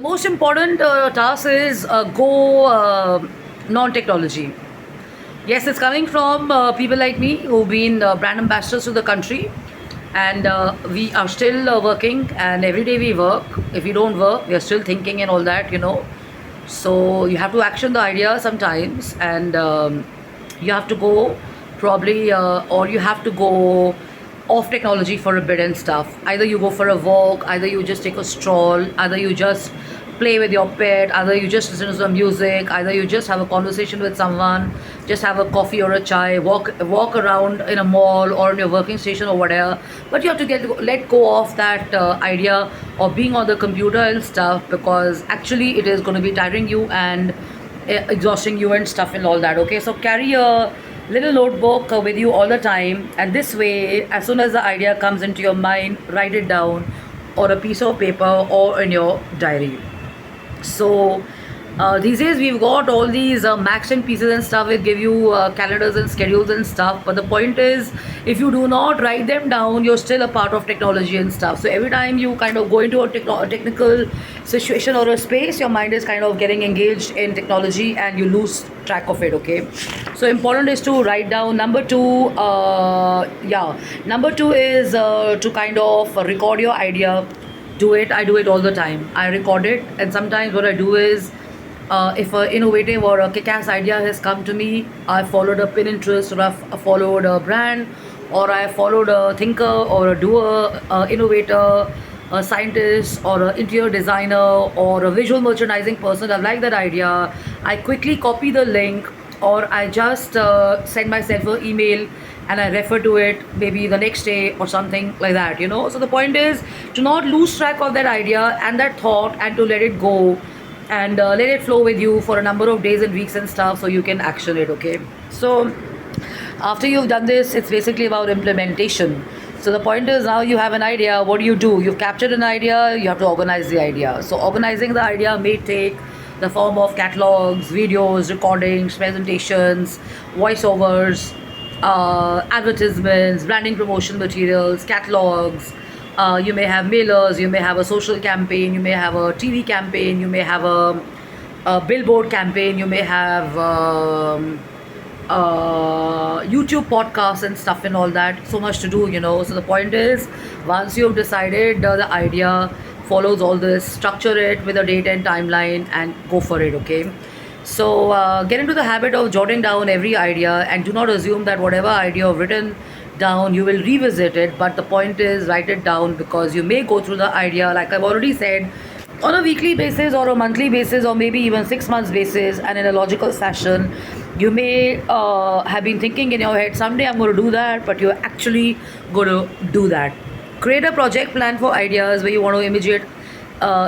Most important task is go non-technology. Yes, it's coming from people like me who've been brand ambassadors to the country, and we are still working. And every day we work. If we don't work, we are still thinking and all that. So you have to action the idea sometimes, and you have to go probably, or you have to go off technology for a bit and stuff. Either you go for a walk, either you just take a stroll, either you just play with your pet, either you just listen to some music, either you just have a conversation with someone, just have a coffee or a chai, walk around in a mall or in your working station or whatever. But you have to let go of that idea of being on the computer and stuff, because actually it is going to be tiring you and exhausting you and stuff and all that. Okay, so carry a little notebook with you all the time, and this way, as soon as the idea comes into your mind, write it down on a piece of paper or in your diary. So these days we've got all these Macs and pieces and stuff. It give you calendars and schedules and stuff. But the point is, if you do not write them down, you're still a part of technology and stuff. So every time you kind of go into a technical situation or a space, your mind is kind of getting engaged in technology and you lose track of it. Okay, so important is to write down. Number two is to kind of record your idea. Do it. I do it all the time. I record it, and sometimes what I do is, if an innovative or a kick-ass idea has come to me, I followed a Pinterest, or I've followed a brand, or I followed a thinker or a doer, innovator, a scientist or an interior designer or a visual merchandising person. I like that idea. I quickly copy the link, or I just send myself an email and I refer to it maybe the next day or something like that. So the point is to not lose track of that idea and that thought, and to let it go and let it flow with you for a number of days and weeks and stuff, so you can action it. Okay, so after you've done this, it's basically about implementation. So the point is, now you have an idea. What do? You've captured an idea, you have to organize the idea. So organizing the idea may take the form of catalogs, videos, recordings, presentations, voiceovers, advertisements, branding promotion materials, catalogs. You may have mailers, you may have a social campaign, you may have a TV campaign, you may have a billboard campaign, you may have YouTube podcasts and stuff and all that. So much to do. So the point is, once you've decided the idea, follows all this, structure it with a date and timeline, and go for it. Okay. So get into the habit of jotting down every idea, and do not assume that whatever idea you've written down you will revisit it. But the point is, write it down, because you may go through the idea, like I've already said, on a weekly basis or a monthly basis or maybe even 6 months basis, and in a logical fashion. You may have been thinking in your head, someday I'm going to do that, but you're actually going to do that. Create a project plan for ideas where you want to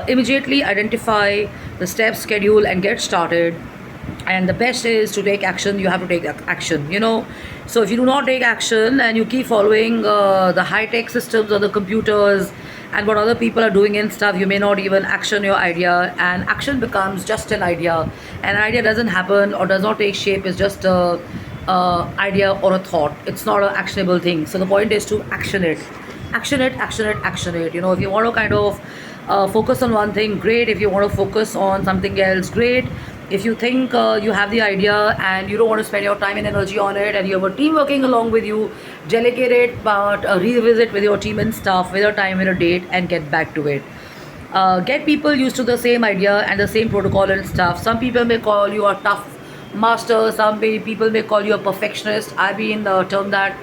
immediately identify the steps, schedule, and get started. And the best is to take action. You have to take action. So if you do not take action and you keep following the high-tech systems or the computers and what other people are doing and stuff, you may not even action your idea, and action becomes just an idea. An idea doesn't happen or does not take shape. It's just a idea or a thought. It's not an actionable thing. So the point is to action it. If you want to kind of focus on one thing, great. If you want to focus on something else, great. If you think you have the idea and you don't want to spend your time and energy on it, and you have a team working along with you, delegate it, but revisit with your team and staff with a time and a date, and get back to it. Get people used to the same idea and the same protocol and stuff. Some people may call you a tough master, people may call you a perfectionist. I've been termed that.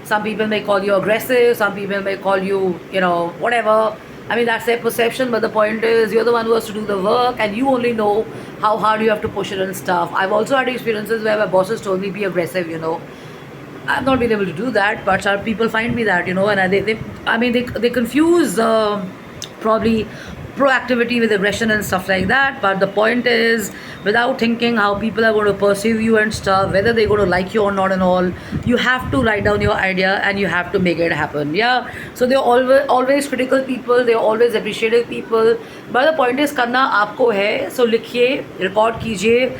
Some people may call you aggressive, some people may call you, whatever. I mean, that's their perception, but the point is, you're the one who has to do the work, and you only know how hard you have to push it and stuff. I've also had experiences where my bosses told me, be aggressive. I've not been able to do that, but some people find me that, and they confuse probably proactivity with aggression and stuff like that. But the point is, without thinking how people are going to perceive you and stuff, whether they're going to like you or not and all, you have to write down your idea and you have to make it happen. Yeah, so they're always critical people, they're always appreciative people, but the point is, करना आपको है. So लिखिए, record कीजिए,